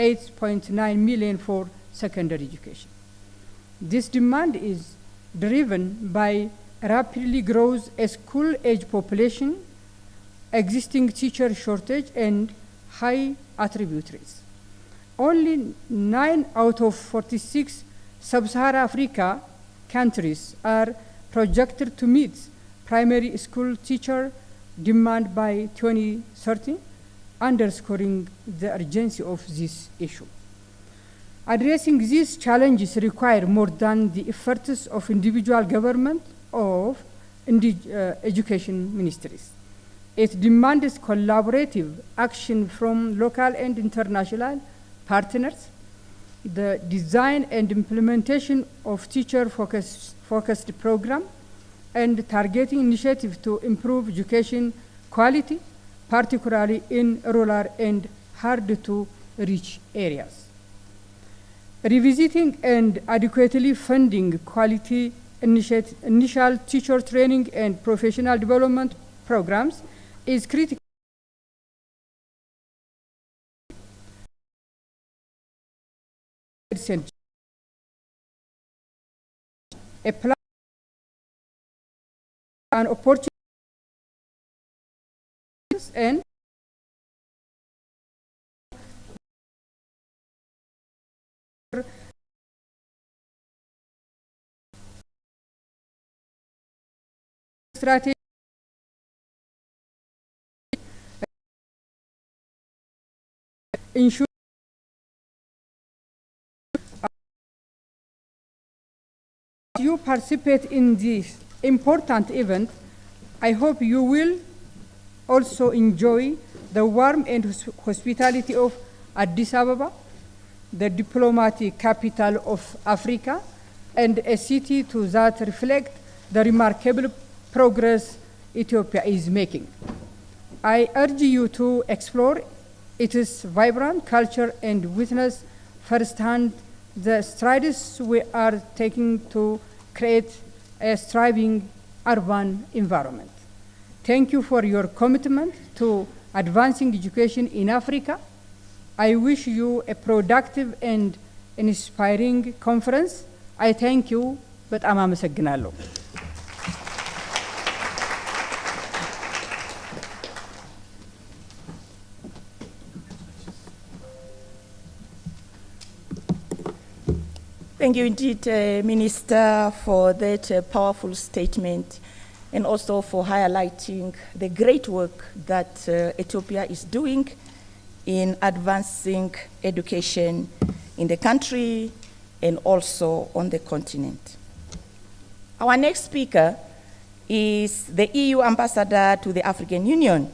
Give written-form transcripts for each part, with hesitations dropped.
8.9 million for secondary education. This demand is driven by rapidly growth school-age population, existing teacher shortage, and high attribute rates. Only 9 out of 46 sub-Saharan Africa countries are projected to meet primary school teacher demand by 2030, underscoring the urgency of this issue. Addressing these challenges require more than the efforts of individual government of education ministries. It demands collaborative action from local and international partners, the design and implementation of teacher-focused program, and targeting initiatives to improve education quality, particularly in rural and hard-to-reach areas. Revisiting and adequately funding quality initial teacher training and professional development programs is critical. A plan and opportunities and strategy ensure you participate in this important event. I hope you will also enjoy the warmth and hospitality of Addis Ababa, the diplomatic capital of Africa, and a city that reflects the remarkable progress Ethiopia is making. I urge you to explore its vibrant culture and witness firsthand the strides we are taking to create a thriving urban environment. Thank you for your commitment to advancing education in Africa. I wish you a productive and inspiring conference. I thank you, በጣም አመሰግናለሁ። Thank you indeed, Minister, for that powerful statement, and also for highlighting the great work that Ethiopia is doing in advancing education in the country and also on the continent. Our next speaker is the EU ambassador to the African Union.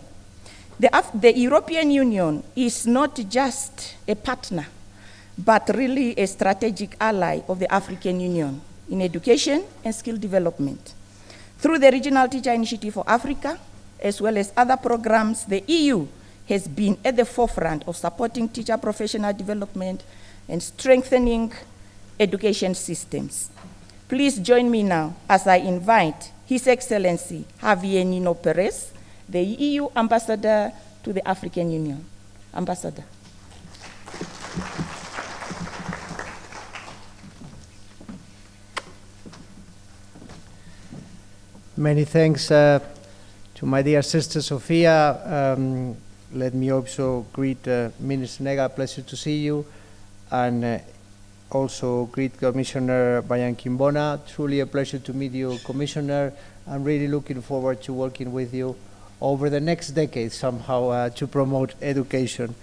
The European Union is not just a partner, but really a strategic ally of the African Union in education and skill development. Through the Regional Teacher Initiative for Africa, as well as other programs, the EU has been at the forefront of supporting teacher professional development and strengthening education systems. Please join me now as I invite His Excellency Javier Nino Perez, the EU Ambassador to the African Union. Ambassador. Many thanks to my dear sister Sofia. Let me also greet Minister Nega, pleasure to see you, and also greet Commissioner Bayan Kimbona. Truly a pleasure to meet you, Commissioner. I'm really looking forward to working with you over the next decade somehow to promote education.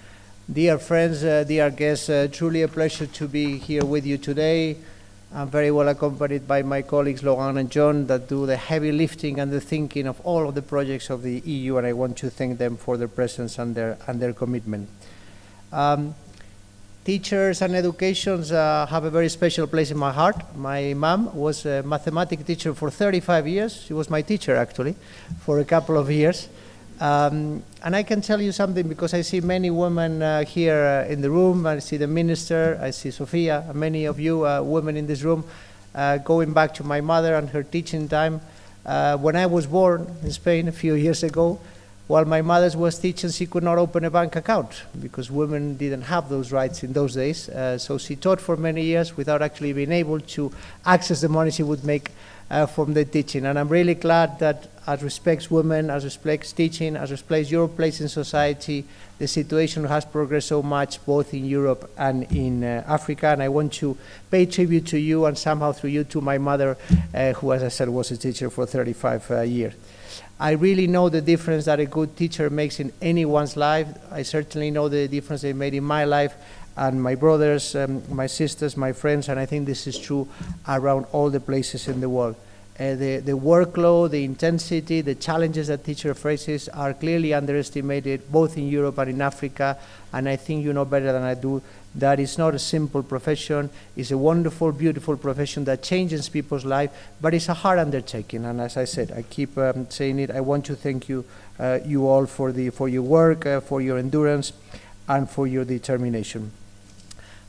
Dear friends, dear guests, truly a pleasure to be here with you today. I'm very well accompanied by my colleagues Laurent and John that do the heavy lifting and the thinking of all of the projects of the EU, and I want to thank them for their presence and their commitment. Teachers and education have a very special place in my heart. My mom was a mathematics teacher for 35 years. She was my teacher actually for a couple of years. And I can tell you something because I see many women here in the room. I see the minister, I see Sofia, and many of you women in this room. Going back to my mother and her teaching time, when I was born in Spain a few years ago, while my mother was teaching, she could not open a bank account because women didn't have those rights in those days. So she taught for many years without actually being able to access the money she would make from the teaching. And I'm really glad that as respects women, as respects teaching, as respects your place in society, the situation has progressed so much both in Europe and in Africa. And I want to pay tribute to you and somehow through you to my mother, who, as I said, was a teacher for 35 years. I really know the difference that a good teacher makes in anyone's life. I certainly know the difference they made in my life and my brothers, my sisters, my friends, and I think this is true around all the places in the world. The workload, the intensity, the challenges that teacher faces are clearly underestimated both in Europe and in Africa, and I think you know better than I do that it's not a simple profession. It's a wonderful, beautiful profession that changes people's life, but it's a hard undertaking. And as I said, I keep saying it, I want to thank you, you all for your work, for your endurance, and for your determination.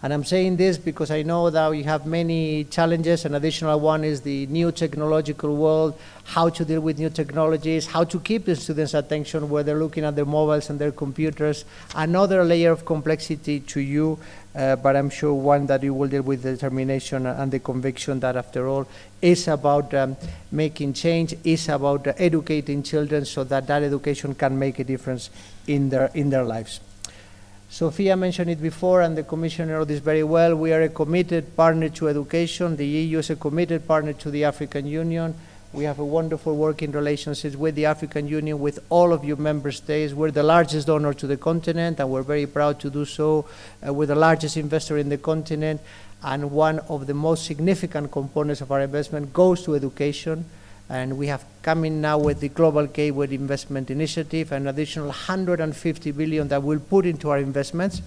And I'm saying this because I know that we have many challenges. An additional one is the new technological world, how to deal with new technologies, how to keep the students' attention where they're looking at their mobiles and their computers. Another layer of complexity to you, but I'm sure one that you will deal with determination and the conviction that after all is about making change, is about educating children so that that education can make a difference in their lives. Sophia mentioned it before, and the Commissioner knows this very well. We are a committed partner to education. The EU is a committed partner to the African Union. We have a wonderful working relationship with the African Union, with all of you member states. We're the largest donor to the continent, and we're very proud to do so. We're the largest investor in the continent, and one of the most significant components of our investment goes to education. And we have come in now with the Global Gateway Investment Initiative, an additional 150 billion that we'll put into our investments,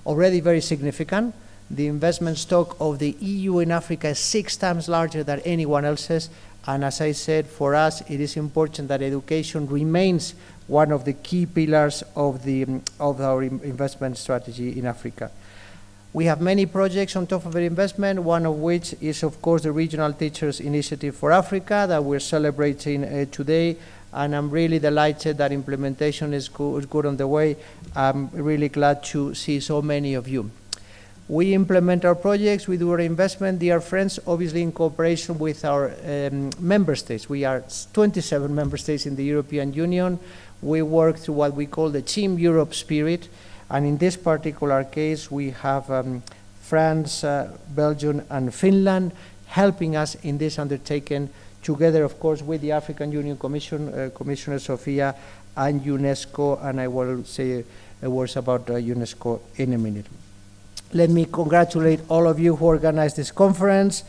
already very significant. The investment stock of the EU in Africa is 6 times larger than anyone else's. And as I said, for us, it is important that education remains one of the key pillars of our investment strategy in Africa. We have many projects on top of the investment, one of which is, of course, the Regional Teachers Initiative for Africa that we're celebrating today, and I'm really delighted that implementation is good on the way. I'm really glad to see so many of you. We implement our projects, we do our investment, dear friends, obviously in cooperation with our member states. We are 27 member states in the European Union. We work through what we call the Team Europe spirit. And in this particular case, we have France, Belgium, and Finland helping us in this undertaking, together, of course, with the African Union Commission, Commissioner Sophia, and UNESCO, and I will say words about UNESCO in a minute. Let me congratulate all of you who organized this conference.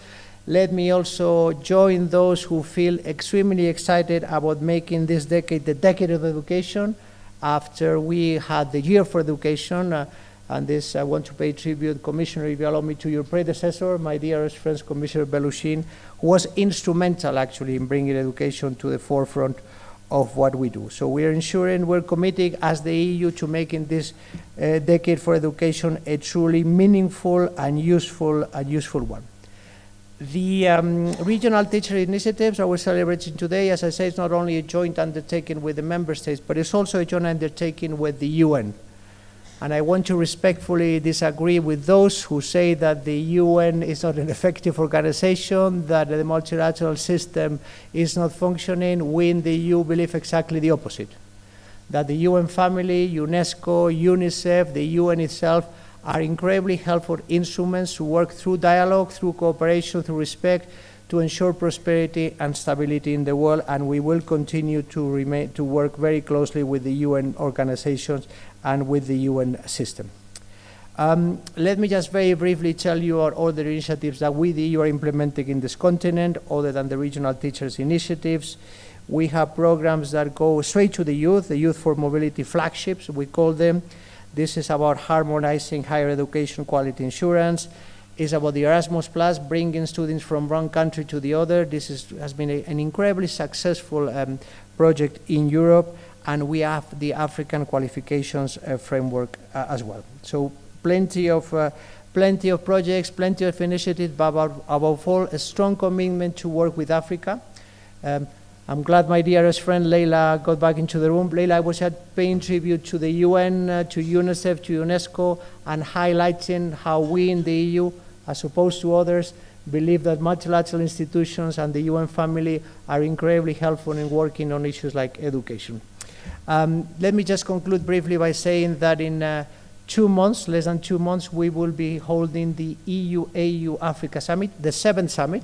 Let me also join those who feel extremely excited about making this decade the decade of education. After we had the Year for Education, and this I want to pay tribute, Commissioner, if you allow me, to your predecessor, my dearest friend, Commissioner Belushin, who was instrumental actually in bringing education to the forefront of what we do. So we are ensuring, we're committing as the EU to making this decade for education a truly meaningful and useful one. The regional teacher initiatives that we're celebrating today, as I say, it's not only a joint undertaking with the member states, but it's also a joint undertaking with the UN. And I want to respectfully disagree with those who say that the UN is not an effective organization, that the multilateral system is not functioning. We in the EU believe exactly the opposite. That the UN family, UNESCO, UNICEF, the UN itself, are incredibly helpful instruments to work through dialogue, through cooperation, through respect, to ensure prosperity and stability in the world, and we will continue to work very closely with the UN organizations and with the UN system. Let me just very briefly tell you our other initiatives that we, the EU, are implementing in this continent, other than the regional teachers initiatives. We have programs that go straight to the Youth for Mobility flagships, we call them. This is about harmonizing higher education quality insurance. It's about the Erasmus Plus, bringing students from one country to the other. This has been an incredibly successful project in Europe, and we have the African qualifications framework as well. So plenty of projects, plenty of initiatives, but above all, a strong commitment to work with Africa. I'm glad my dearest friend Leila got back into the room. Leila was paying tribute to the UN, to UNICEF, to UNESCO, and highlighting how we in the EU, as opposed to others, believe that multilateral institutions and the UN family are incredibly helpful in working on issues like education. Let me just conclude briefly by saying that in 2 months, less than 2 months, we will be holding the EU-AU Africa Summit, the 7th summit.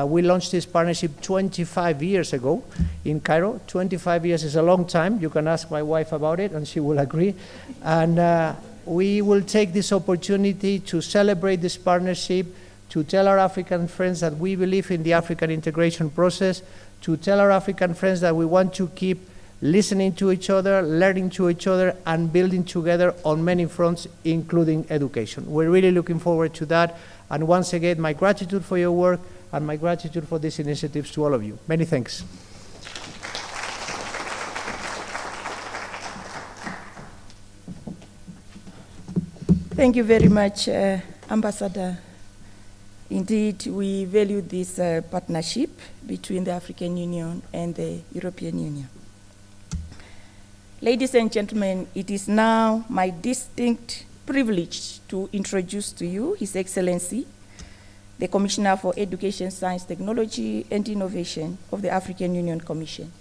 We launched this partnership 25 years ago in Cairo. 25 years is a long time. You can ask my wife about it and she will agree. And we will take this opportunity to celebrate this partnership, to tell our African friends that we believe in the African integration process, to tell our African friends that we want to keep listening to each other, learning to each other, and building together on many fronts, including education. We're really looking forward to that. And once again, my gratitude for your work and my gratitude for these initiatives to all of you. Many thanks. Thank you very much, Ambassador. Indeed, we value this partnership between the African Union and the European Union. Ladies and gentlemen, it is now my distinct privilege to introduce to you His Excellency, the Commissioner for Education, Science, Technology, and Innovation of the African Union Commission.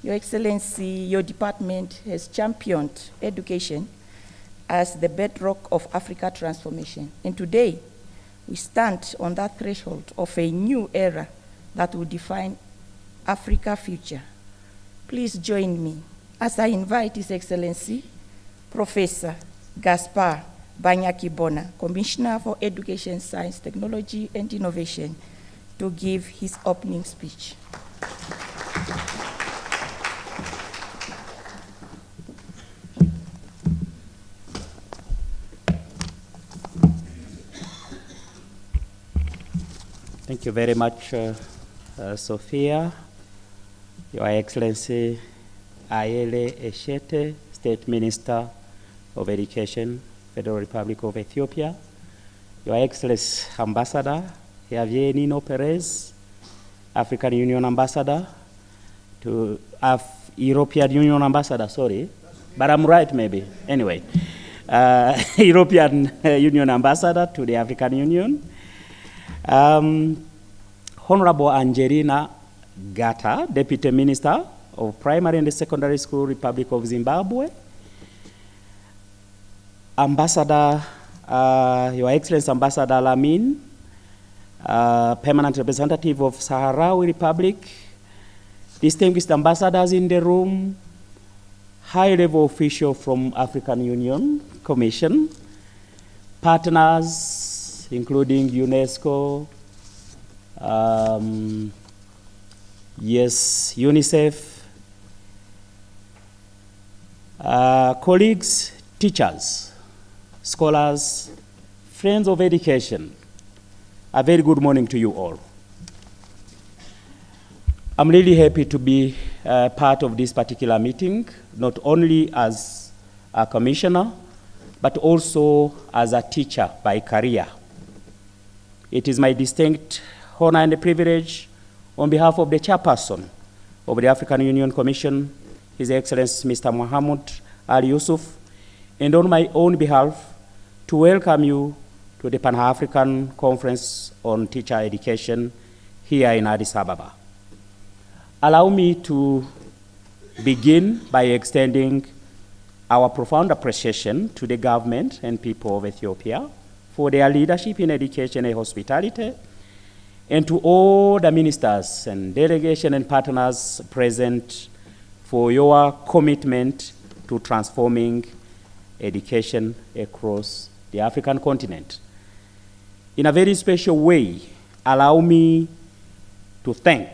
Your Excellency, your department has championed education as the bedrock of Africa transformation. And today, we stand on that threshold of a new era that will define Africa's future. Please join me as I invite His Excellency, Professor Gaspar Banyaki-Bona, Commissioner for Education, Science, Technology, and Innovation, to give his opening speech. Thank you very much, Sophia. Your Excellency Ayele Eshete, State Minister of Education, Federal Republic of Ethiopia. Your Excellency Ambassador Javier Nino Perez, African Union Ambassador, to European Union Ambassador, sorry, but I'm right maybe, anyway. European Union Ambassador to the African Union. Honorable Angelina Gata, Deputy Minister of Primary and Secondary School, Republic of Zimbabwe. Ambassador, Your Excellency Ambassador Lamin, Permanent Representative of Sahrawi Republic, distinguished ambassadors in the room, high-level official from African Union Commission, partners, including UNESCO, yes, UNICEF, colleagues, teachers, scholars, friends of education, a very good morning to you all. I'm really happy to be part of this particular meeting, not only as a commissioner, but also as a teacher by career. It is my distinct honor and privilege on behalf of the chairperson of the African Union Commission, His Excellency Mr. Mohammed Ali Yusuf, and on my own behalf to welcome you to the Pan-African Conference on Teacher Education here in Addis Ababa. Allow me to begin by extending our profound appreciation to the government and people of Ethiopia for their leadership in education and hospitality, and to all the ministers and delegation and partners present for your commitment to transforming education across the African continent. In a very special way, allow me to thank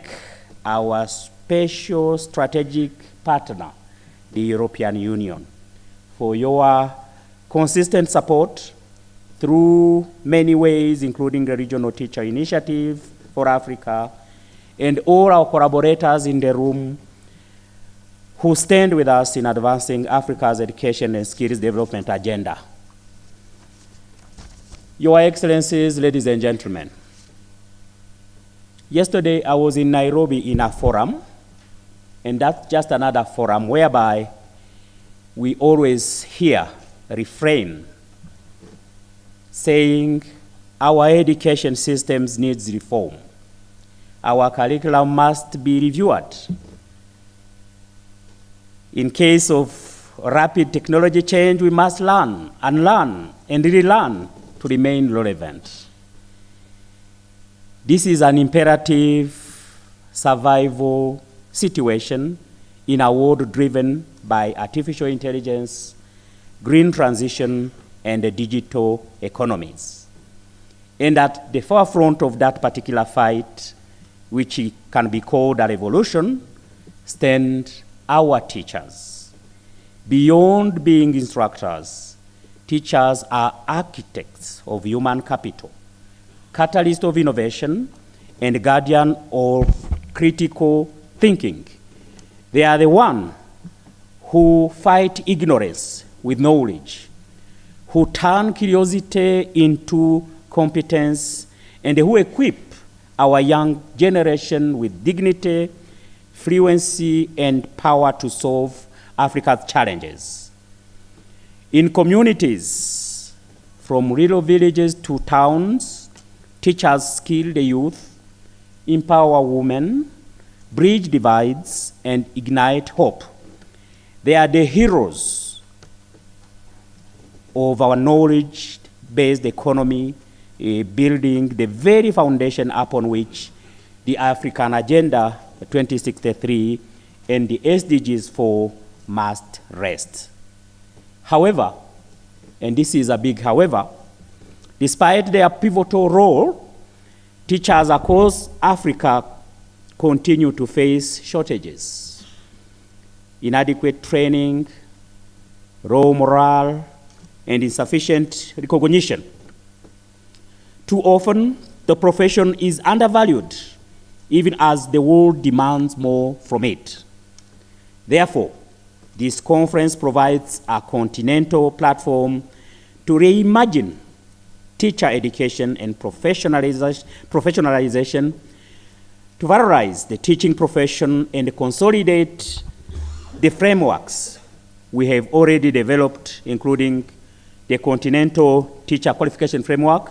our special strategic partner, the European Union, for your consistent support through many ways, including the Regional Teacher Initiative for Africa, and all our collaborators in the room who stand with us in advancing Africa's education and skills development agenda. Your Excellencies, ladies and gentlemen, yesterday I was in Nairobi in a forum And that's just another forum whereby we always hear refrain saying our education systems needs reform. Our curriculum must be reviewed. In case of rapid technology change, we must learn, unlearn, and relearn to remain relevant. This is an imperative survival situation in a world driven by artificial intelligence, green transition, and the digital economies. And at the forefront of that particular fight, which can be called a revolution, stand our teachers. Beyond being instructors, teachers are architects of human capital, catalyst of innovation, and guardian of critical thinking. They are the ones who fight ignorance with knowledge, who turn curiosity into competence, and who equip our young generation with dignity, fluency, and power to solve Africa's challenges. In communities, from rural villages to towns, teachers skill the youth, empower women, bridge divides, and ignite hope. They are the heroes of our knowledge-based economy, building the very foundation upon which the African Agenda 2063 and the SDGs 4 must rest. However, and this is a big however, despite their pivotal role, teachers across Africa continue to face shortages, inadequate training, low morale, and insufficient recognition. Too often, the profession is undervalued, even as the world demands more from it. Therefore, this conference provides a continental platform to reimagine teacher education and professionalization, to valorize the teaching profession and consolidate the frameworks we have already developed, including the Continental Teacher Qualification Framework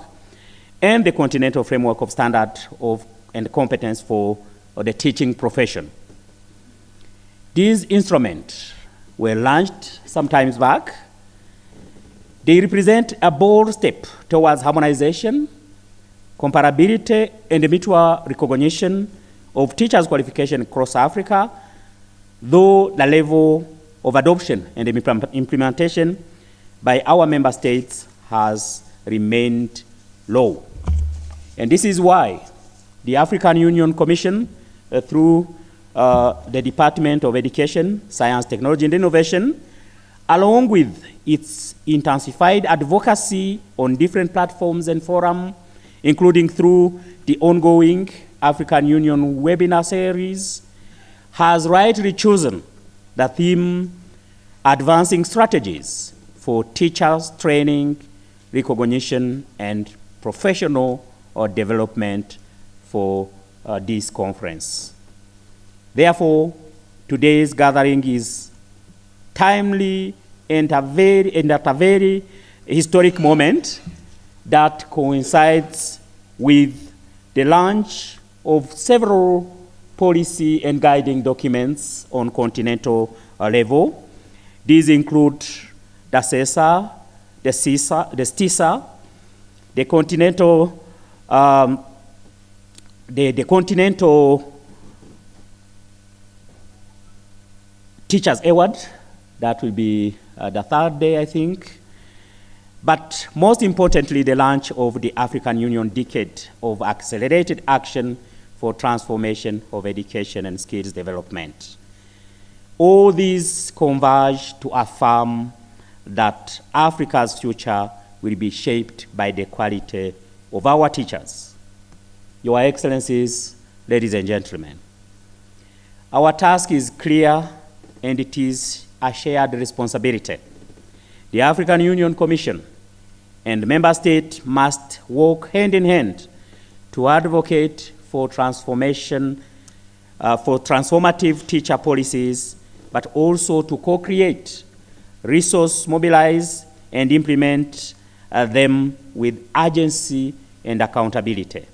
and the Continental Framework of Standard and Competence for the teaching profession. These instruments were launched some time back. They represent a bold step towards harmonization, comparability, and mutual recognition of teachers' qualification across Africa, though the level of adoption and implementation by our member states has remained low. And this is why the African Union Commission, through the Department of Education, Science, Technology, and Innovation, along with its intensified advocacy on different platforms and forums, including through the ongoing African Union webinar series, has rightly chosen the theme, Advancing Strategies for Teachers Training, Recognition, and Professional Development for this conference. Therefore, today's gathering is timely and at a very historic moment that coincides with the launch of several policy and guiding documents on continental level. These include the CESA, the STISA, the Continental the Continental Teachers Award. That will be the third day, I think. But most importantly, the launch of the African Union Decade of Accelerated Action for Transformation of Education and Skills Development. All these converge to affirm that Africa's future will be shaped by the quality of our teachers. Your Excellencies, ladies and gentlemen, our task is clear and it is a shared responsibility. The African Union Commission and member states must work hand in hand to advocate for transformation for transformative teacher policies, but also to co-create, resource mobilize, and implement them with urgency and accountability.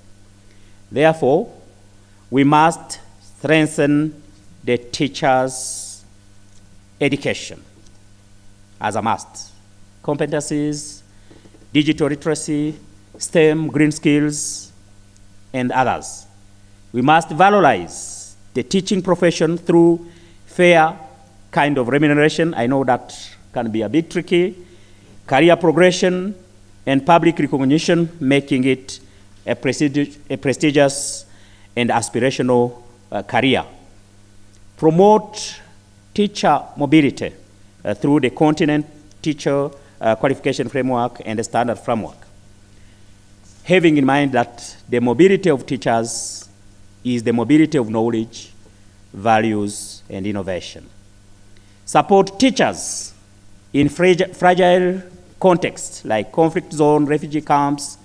Therefore, we must strengthen the teachers' education as a must. Competencies, digital literacy, STEM, green skills, and others. We must valorize the teaching profession through fair kind of remuneration. I know that can be a bit tricky. Career progression and public recognition, making it a prestigious and aspirational career. Promote teacher mobility through the continent teacher qualification framework and the standard framework, having in mind that the mobility of teachers is the mobility of knowledge, values, and innovation. Support teachers in fragile contexts like conflict zone, refugee camps,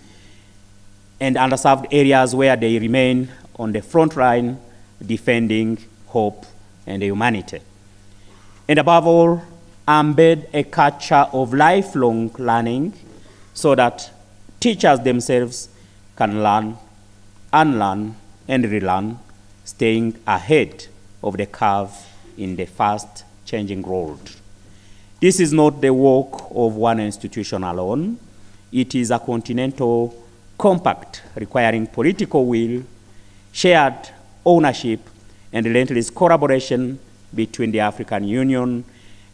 and underserved areas where they remain on the front line defending hope and humanity. And above all, embed a culture of lifelong learning so that teachers themselves can learn, unlearn, and relearn, staying ahead of the curve in the fast changing world. This is not the work of one institution alone. It is a continental compact requiring political will, shared ownership, and relentless collaboration between the African Union,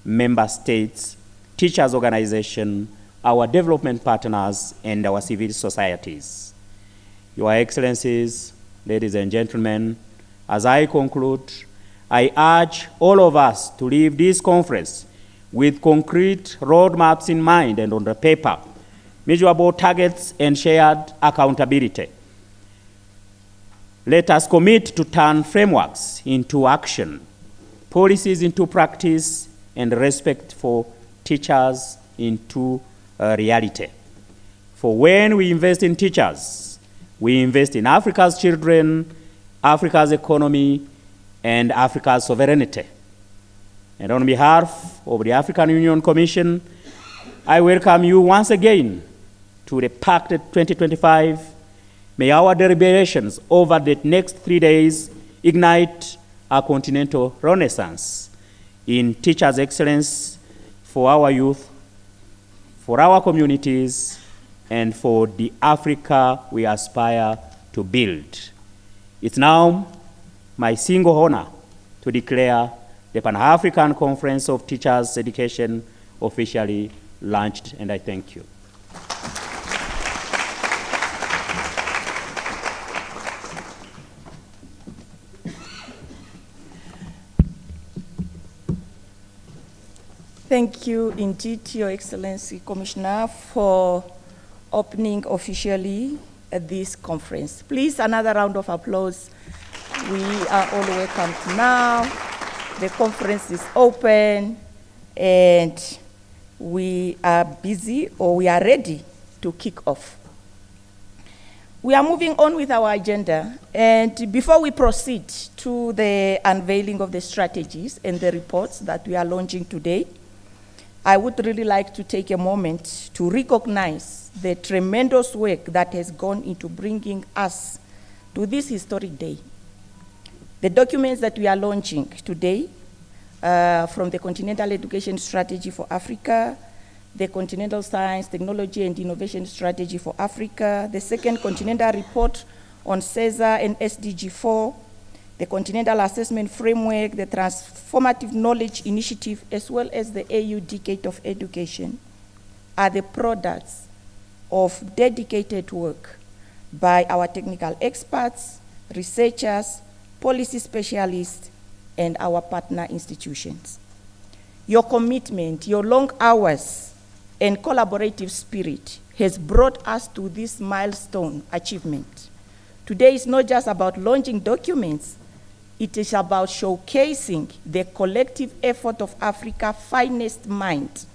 member states, teachers' organizations, our development partners, and our civil societies. Your Excellencies, ladies and gentlemen, as I conclude, I urge all of us to leave this conference with concrete roadmaps in mind and on the paper, measurable targets and shared accountability. Let us commit to turn frameworks into action, policies into practice, and respect for teachers into reality. For when we invest in teachers, we invest in Africa's children, Africa's economy, and Africa's sovereignty. And on behalf of the African Union Commission, I welcome you once again to the PACTED 2025. May our deliberations over the next 3 days ignite a continental renaissance in teachers' excellence for our youth, for our communities, and for the Africa we aspire to build. It's now my single honor to declare the Pan-African Conference of Teachers Education officially launched, and I thank you. Thank you indeed, Your Excellency, Commissioner, for opening officially this conference. Please, another round of applause. We are all welcomed now. The conference is open, and we are busy, or we are ready to kick off. We are moving on with our agenda, and before we proceed to the unveiling of the strategies and the reports that we are launching today, I would really like to take a moment to recognize the tremendous work that has gone into bringing us to this historic day. The documents that we are launching today, from the Continental Education Strategy for Africa, the Continental Science, Technology, and Innovation Strategy for Africa, the second Continental Report on CESA and SDG 4, the Continental Assessment Framework, the Transformative Knowledge Initiative, as well as the AU Decade of Education, are the products of dedicated work by our technical experts, researchers, policy specialists, and our partner institutions. Your commitment, your long hours, and collaborative spirit has brought us to this milestone achievement. Today is not just about launching documents, it is about showcasing the collective effort of Africa's finest mind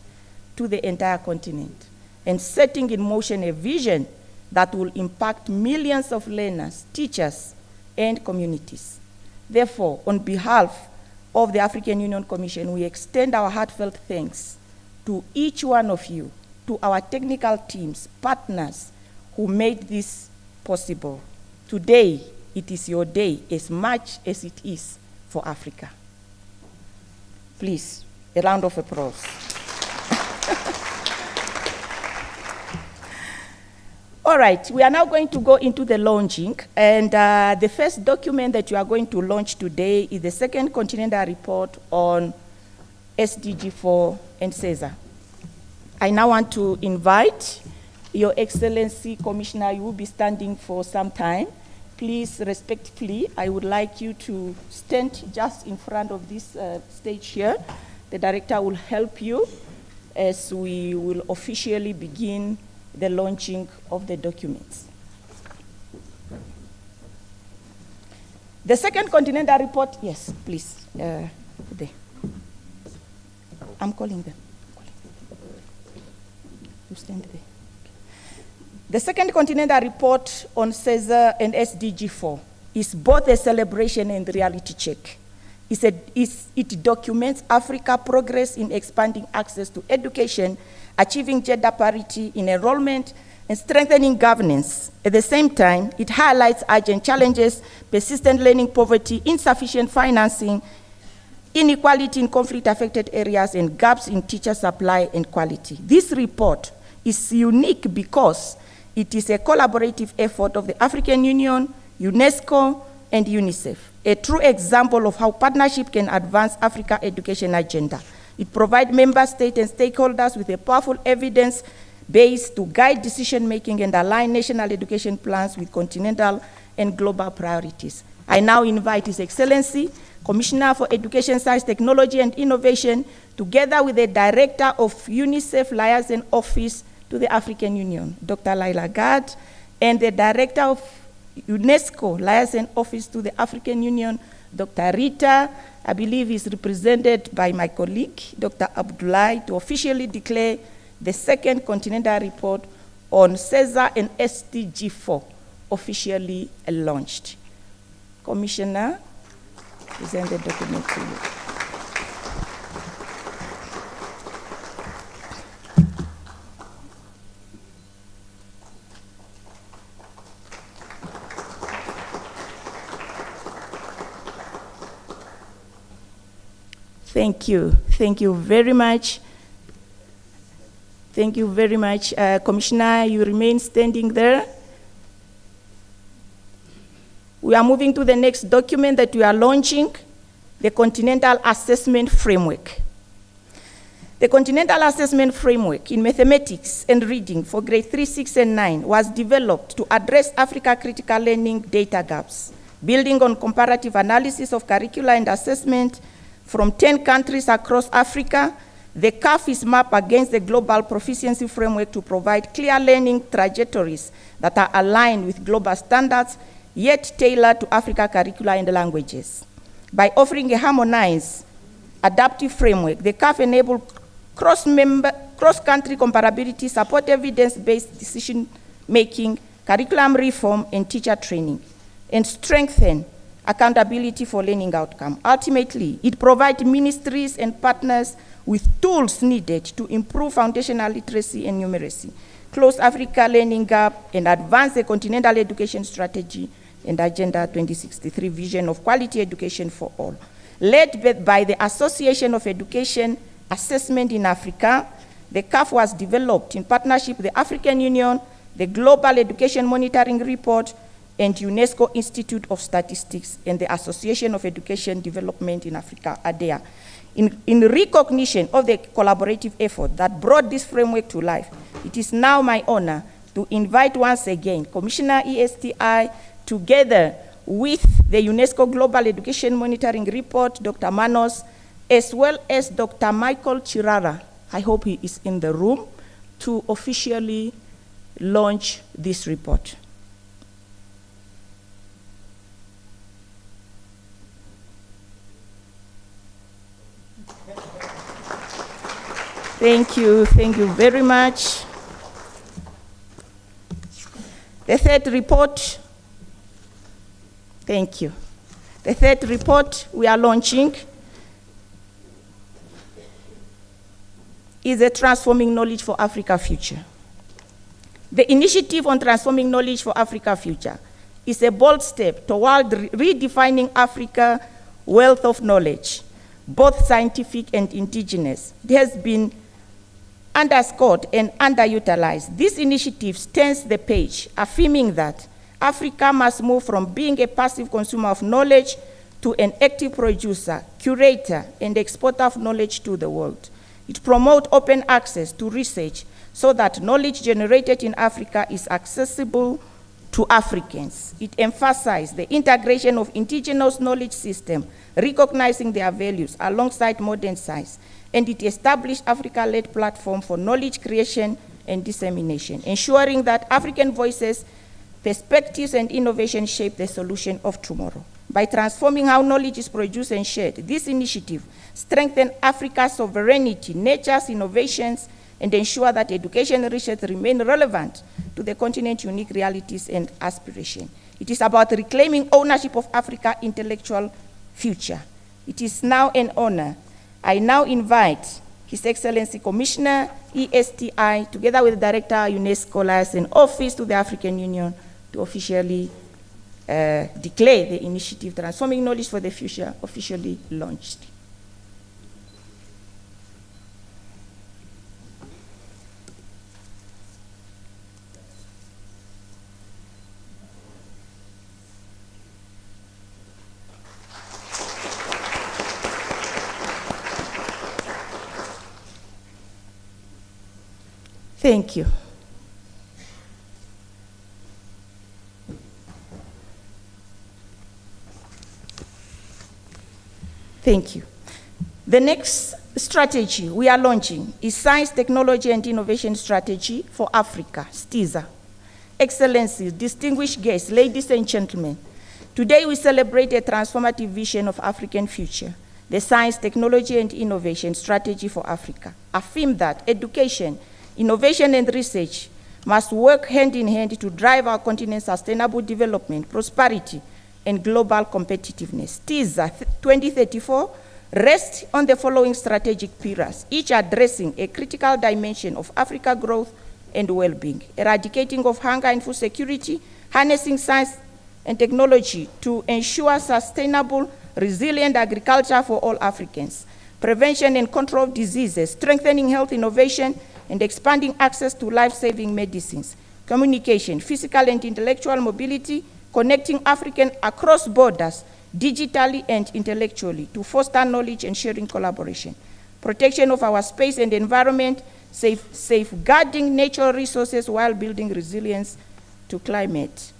to the entire continent and setting in motion a vision that will impact millions of learners, teachers, and communities. Therefore, on behalf of the African Union Commission, we extend our heartfelt thanks to each one of you, to our technical teams, partners who made this possible. Today, it is your day as much as it is for Africa. Please, a round of applause. All right, we are now going to go into the launching, and the first document that you are going to launch today is the Second Continental Report on SDG 4 and CESA. I now want to invite Your Excellency, Commissioner, you will be standing for some time. Please, respectfully, I would like you to stand just in front of this stage here. The director will help you as we will officially begin the launching of the documents. The Second Continental Report, yes, please, there. I'm calling them. You stand there. The Second Continental Report on CESA and SDG 4 is both a celebration and reality check. It documents Africa's progress in expanding access to education, achieving gender parity in enrollment, and strengthening governance. At the same time, it highlights urgent challenges, persistent learning poverty, insufficient financing, inequality in conflict-affected areas, and gaps in teacher supply and quality. This report is unique because it is a collaborative effort of the African Union, UNESCO, and UNICEF, a true example of how partnership can advance Africa's education agenda. It provides member states and stakeholders with a powerful evidence base to guide decision-making and align national education plans with continental and global priorities. I now invite His Excellency, Commissioner for Education, Science, Technology, and Innovation, together with the Director of UNICEF Liaison Office to the African Union, Dr. Laila Gad, and the Director of UNESCO Liaison Office to the African Union, Dr. Rita, I believe is represented by my colleague, Dr. Abdullahi, to officially declare the Second Continental Report on CESA and SDG 4 officially launched. Commissioner, present the document to you. Thank you. Thank you very much. Thank you very much. Commissioner, you remain standing there. We are moving to the next document that we are launching, the Continental Assessment Framework. The Continental Assessment Framework in mathematics and reading for grade 3, 6, and 9 was developed to address Africa critical learning data gaps, building on comparative analysis of curricula and assessment from 10 countries across Africa. The CAF is mapped against the Global Proficiency Framework to provide clear learning trajectories that are aligned with global standards, yet tailored to Africa curricula and languages. By offering a harmonized, adaptive framework, the CAF enables cross-country comparability, support evidence-based decision-making, curriculum reform, and teacher training, and strengthen accountability for learning outcome. Ultimately, it provides ministries and partners with tools needed to improve foundational literacy and numeracy, close Africa learning gap, and advance the continental education strategy and Agenda 2063 vision of quality education for all. Led by the Association of Education Assessment in Africa, the CAF was developed in partnership with the African Union, the Global Education Monitoring Report, and UNESCO Institute of Statistics, and the Association of Education Development in Africa, ADEA. In recognition of the collaborative effort that brought this framework to life, it is now my honor to invite once again Commissioner ESTI, together with the UNESCO Global Education Monitoring Report, Dr. Manos, as well as Dr. Michael Chirara, I hope he is in the room, to officially launch this report. Thank you very much. The third report, thank you. The third report we are launching is a Transforming Knowledge for Africa Future. The initiative on Transforming Knowledge for Africa Future is a bold step toward redefining Africa's wealth of knowledge, both scientific and indigenous. It has been underscored and underutilized. This initiative turns the page, affirming that Africa must move from being a passive consumer of knowledge to an active producer, curator, and exporter of knowledge to the world. It promotes open access to research so that knowledge generated in Africa is accessible to Africans. It emphasizes the integration of indigenous knowledge systems, recognizing their values alongside modern science, and it established Africa-led platform for knowledge creation and dissemination, ensuring that African voices, perspectives, and innovation shape the solution of tomorrow. By transforming how knowledge is produced and shared, this initiative strengthens Africa's sovereignty, nurtures innovations, and ensure that education and research remain relevant to the continent's unique realities and aspirations. It is about reclaiming ownership of Africa's intellectual future. It is now an honor. I now invite His Excellency Commissioner, ESTI, together with Director, UNESCO Liaison Office to the African Union, to officially declare the initiative Transforming Knowledge for the Future officially launched. Thank you. Thank you. The next strategy we are launching is Science, Technology, and Innovation Strategy for Africa, STIZA. Excellencies, distinguished guests, ladies and gentlemen, today we celebrate a transformative vision of African future, the Science, Technology, and Innovation Strategy for Africa, affirm that education, innovation, and research must work hand in hand to drive our continent's sustainable development, prosperity, and global competitiveness. STIZA 2034 rests on the following strategic pillars, each addressing a critical dimension of Africa growth and well-being: eradicating of hunger and food security, harnessing science and technology to ensure sustainable, resilient agriculture for all Africans, prevention and control of diseases, strengthening health innovation, and expanding access to life-saving medicines, communication, physical and intellectual mobility, connecting Africans across borders, digitally and intellectually, to foster knowledge and sharing collaboration, protection of our space and environment, safeguarding natural resources while building resilience to climate,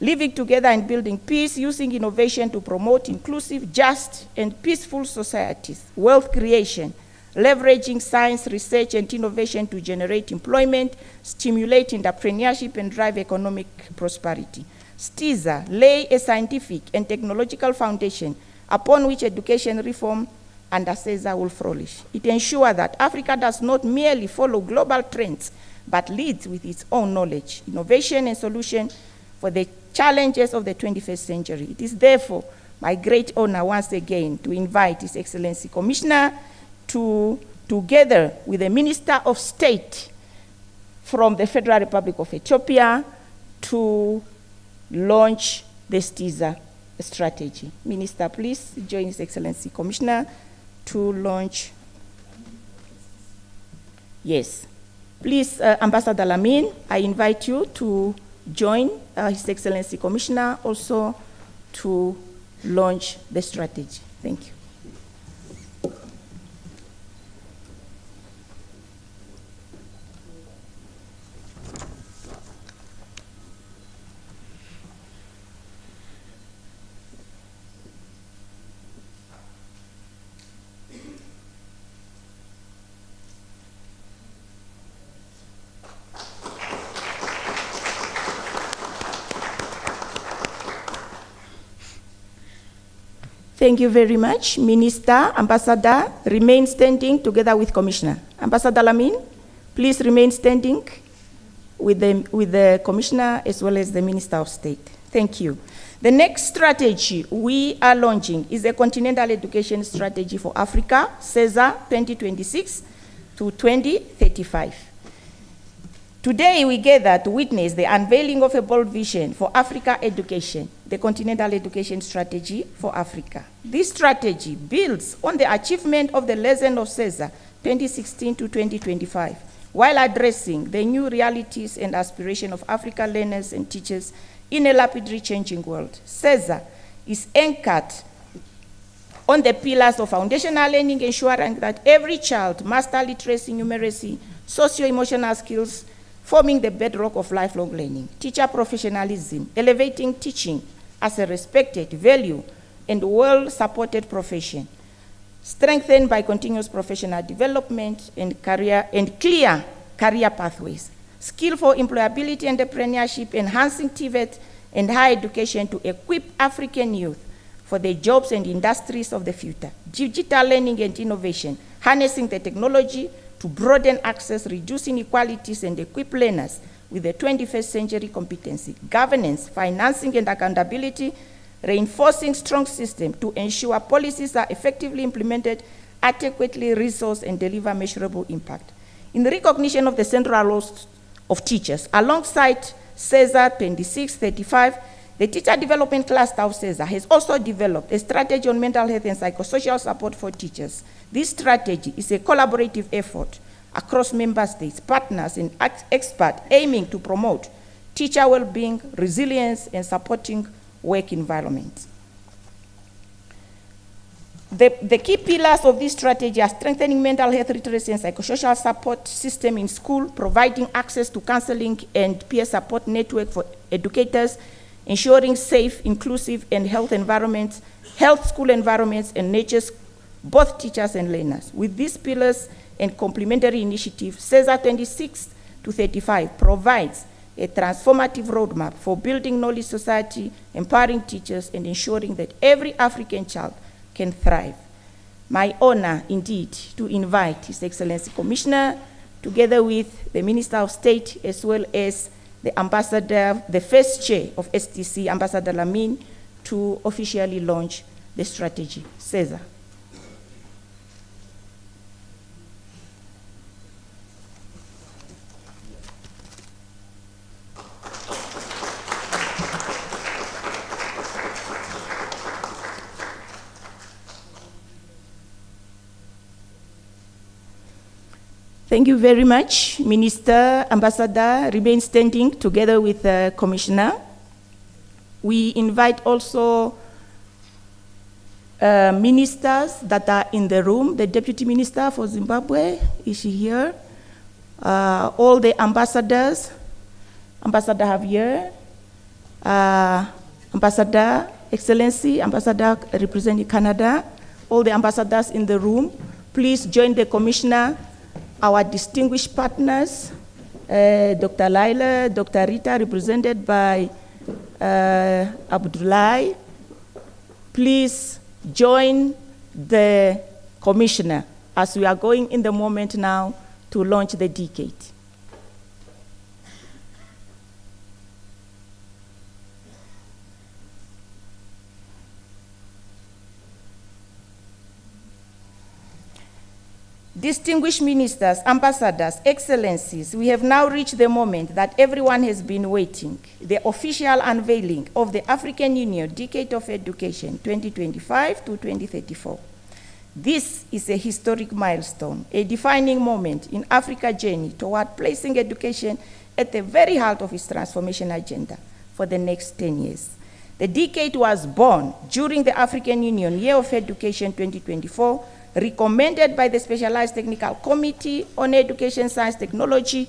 living together and building peace, using innovation to promote inclusive, just, and peaceful societies, wealth creation, leveraging science, research, and innovation to generate employment, stimulate entrepreneurship, and drive economic prosperity. STIZA lay a scientific and technological foundation upon which education reform under CESA will flourish. It ensures that Africa does not merely follow global trends, but leads with its own knowledge, innovation, and solution for the challenges of the 21st century. It is therefore my great honor once again to invite His Excellency Commissioner to, together with the Minister of State from the Federal Republic of Ethiopia, to launch the STIZA strategy. Minister, please join His Excellency Commissioner to launch. Yes. Please, Ambassador Lamin, I invite you to join His Excellency Commissioner also to launch the strategy. Thank you. Thank you very much. Minister, Ambassador, remain standing together with Commissioner. Ambassador Lamin, please remain standing with the Commissioner as well as the Minister of State. Thank you. The next strategy we are launching is a continental education strategy for Africa, CESA 2026 to 2035. Today, we gather to witness the unveiling of a bold vision for Africa education, the continental education strategy for Africa. This strategy builds on the achievement of the lesson of CESA 2016 to 2025, while addressing the new realities and aspirations of African learners and teachers in a rapidly changing world. CESA is anchored on the pillars of foundational learning, ensuring that every child master literacy, numeracy, socio-emotional skills, forming the bedrock of lifelong learning. Teacher professionalism, elevating teaching as a respected, value, and well-supported profession, strengthened by continuous professional development and clear career pathways. Skillful employability, entrepreneurship, enhancing TVET and higher education to equip African youth for the jobs and industries of the future. Digital learning and innovation, harnessing the technology to broaden access, reduce inequalities, and equip learners with the 21st century competency. Governance, financing, and accountability, reinforcing strong systems to ensure policies are effectively implemented, adequately resourced, and deliver measurable impact. In the recognition of the central role of teachers, alongside CESA 2635, the Teacher Development Cluster of CESA has also developed a strategy on mental health and psychosocial support for teachers. This strategy is a collaborative effort across member states, partners, and experts aiming to promote teacher well-being, resilience, and supporting work environments. The key pillars of this strategy are strengthening mental health literacy and psychosocial support system in school, providing access to counseling and peer support network for educators, ensuring safe, inclusive, and health school environments, and nurtures both teachers and learners. With these pillars and complementary initiatives, CESA 26 to 35 provides a transformative roadmap for building knowledge society, empowering teachers, and ensuring that every African child can thrive. My honor, indeed, to invite His Excellency Commissioner, together with the Minister of State, as well as the Ambassador, the first chair of STC, Ambassador Lamine, to officially launch the strategy. CESA. Thank you very much, Minister, Ambassador. Remain standing together with the Commissioner. We invite also ministers that are in the room. The Deputy Minister for Zimbabwe, is she here? All the ambassadors, Ambassador Javier, Ambassador Excellency, Ambassador representing Canada, all the ambassadors in the room, please join the Commissioner, our distinguished partners, Dr. Laila, Dr. Rita, represented by Abdullahi. Please join the Commissioner as we are going in the moment now to launch the decade. Distinguished ministers, ambassadors, excellencies, we have now reached the moment that everyone has been waiting, the official unveiling of the African Union Decade of Education 2025 to 2034. This is a historic milestone, a defining moment in Africa's journey toward placing education at the very heart of its transformation agenda for the next 10 years. The decade was born during the African Union Year of Education 2024, recommended by the Specialized Technical Committee on Education, Science, Technology,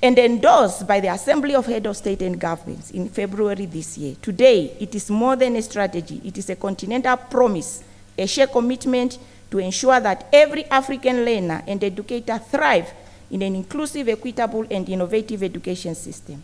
and endorsed by the Assembly of Heads of State and Governments in February this year. Today, it is more than a strategy. It is a continental promise, a shared commitment to ensure that every African learner and educator thrive in an inclusive, equitable, and innovative education system.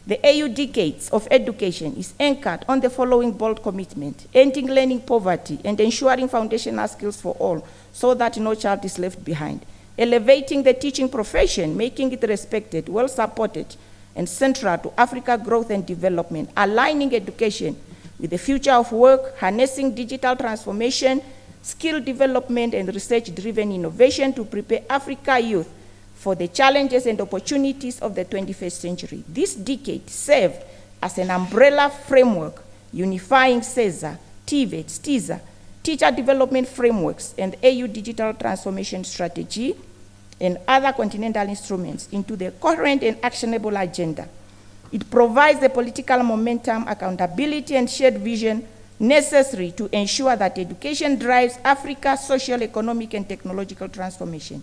The AU Decades of Education is anchored on the following bold commitment: ending learning poverty and ensuring foundational skills for all so that no child is left behind. Elevating the teaching profession, making it respected, well-supported, and central to Africa's growth and development. Aligning education with the future of work, harnessing digital transformation, skill development, and research-driven innovation to prepare Africa youth for the challenges and opportunities of the 21st century. This decade served as an umbrella framework unifying CESA, TVET, STISA, teacher development frameworks, and AU digital transformation strategy, and other continental instruments into the coherent and actionable agenda. It provides the political momentum, accountability, and shared vision necessary to ensure that education drives Africa's social, economic, and technological transformation.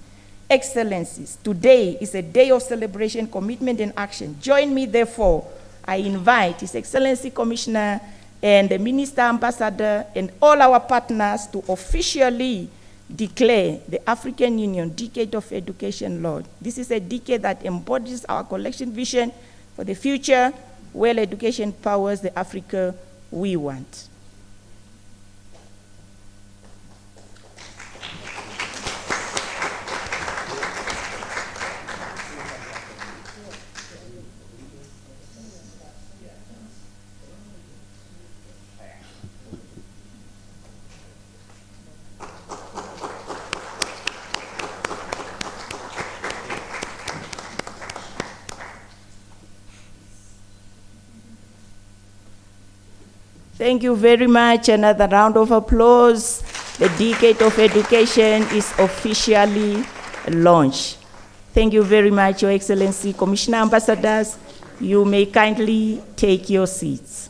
Excellencies, today is a day of celebration, commitment, and action. Join me, therefore. I invite His Excellency Commissioner and the Minister Ambassador and all our partners to officially declare the African Union Decade of Education, Lord. This is a decade that embodies our collective vision for the future, where education powers the Africa we want. Thank you very much. Another round of applause. The Decade of Education is officially launched. Thank you very much, Your Excellency. Commissioner, Ambassadors, you may kindly take your seats.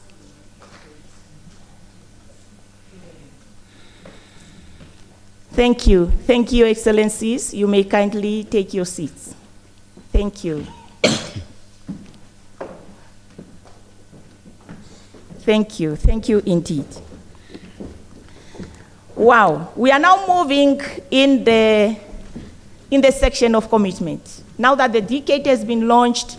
Thank you. Thank you, Excellencies. You may kindly take your seats. Thank you. Thank you. Thank you indeed. Wow. We are now moving in the section of commitment. Now that the decade has been launched,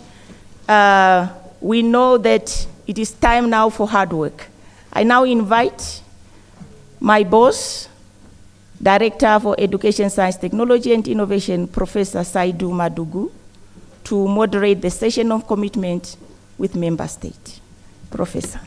we know that it is time now for hard work. I now invite my boss, Director for Education, Science, Technology, and Innovation, Professor Saidu Madugu, to moderate the session of commitment with member state. Professor.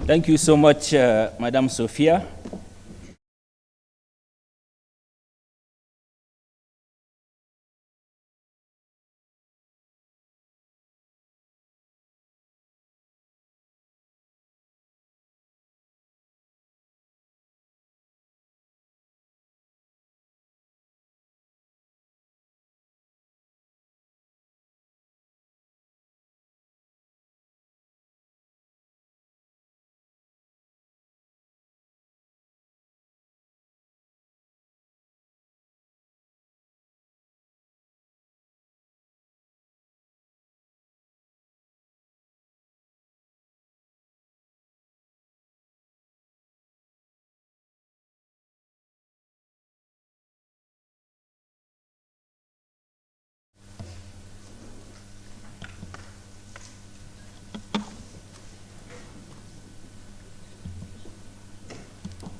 Thank you so much, Madam Sophia.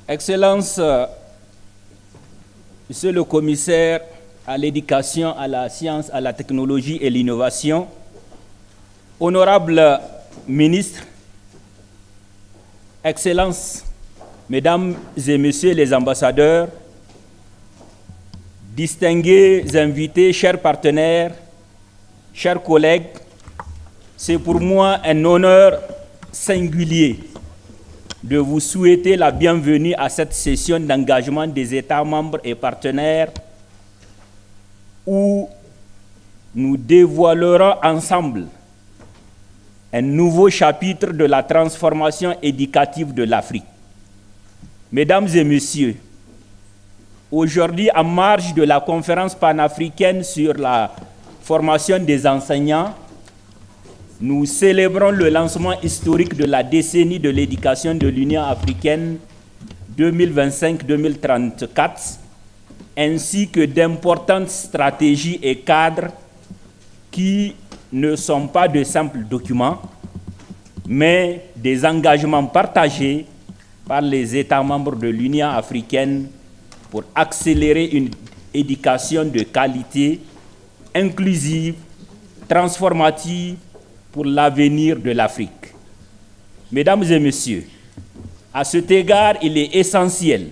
Excellences, Monsieur le Commissaire à l'éducation, à la science, à la technologie et l'innovation, honorables ministres, Excellences, Mesdames et Messieurs les ambassadeurs, distingués invités, chers partenaires, chers collègues, c'est pour moi un honneur singulier de vous souhaiter la bienvenue à cette session d'engagement des États membres et partenaires où nous dévoilerons ensemble un nouveau chapitre de la transformation éducative de l'Afrique. Mesdames et Messieurs, aujourd'hui, en marge de la conférence panafricaine sur la formation des enseignants, nous célébrons le lancement historique de la décennie de l'éducation de l'Union africaine 2025-2034, ainsi que d'importantes stratégies et cadres qui ne sont pas de simples documents, mais des engagements partagés par les États membres de l'Union africaine pour accélérer une éducation de qualité, inclusive, transformative pour l'avenir de l'Afrique. Mesdames et messieurs, à cet égard, il est essentiel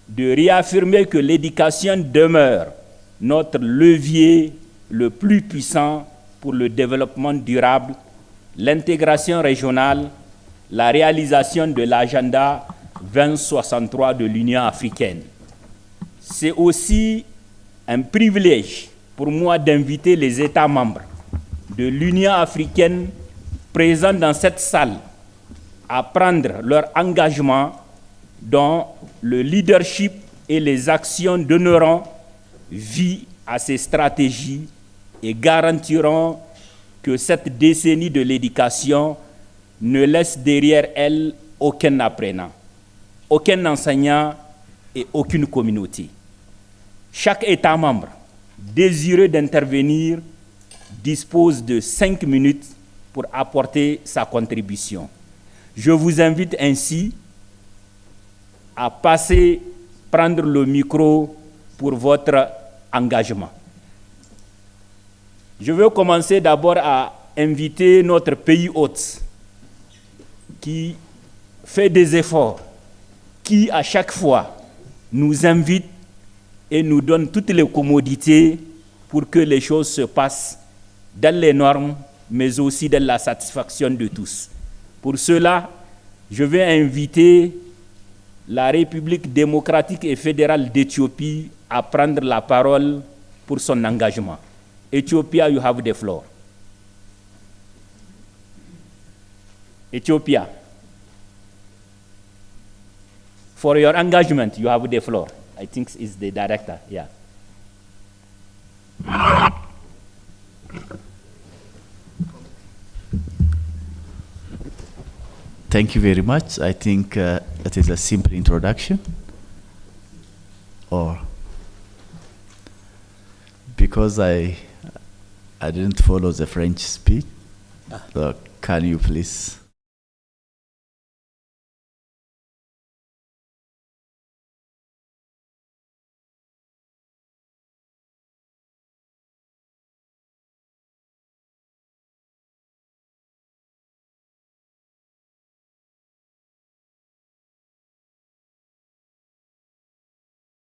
de réaffirmer que l'éducation demeure notre levier le plus puissant pour le développement durable, l'intégration régionale, la réalisation de l'agenda 2063 de l'Union africaine. C'est aussi un privilège pour moi d'inviter les États membres de l'Union africaine présents dans cette salle à prendre leur engagement dont le leadership et les actions donneront vie à ces stratégies et garantiront que cette décennie de l'éducation ne laisse derrière elle aucun apprenant, aucun enseignant et aucune communauté. Chaque État membre désireux d'intervenir dispose de 5 minutes pour apporter sa contribution. Je vous invite ainsi à prendre le micro pour votre engagement. Je veux commencer d'abord à inviter notre pays hôte qui fait des efforts, qui à chaque fois nous invite et nous donne toutes les commodités pour que les choses se passent dans les normes, mais aussi dans la satisfaction de tous. Pour cela, je vais inviter la République démocratique et fédérale d'Éthiopie à prendre la parole pour son engagement. Ethiopia, you have the floor. Ethiopia, for your engagement, you have the floor. I think it's the director, yeah. Thank you very much. I think that is a simple introduction. Or because I didn't follow the French speech, so can you please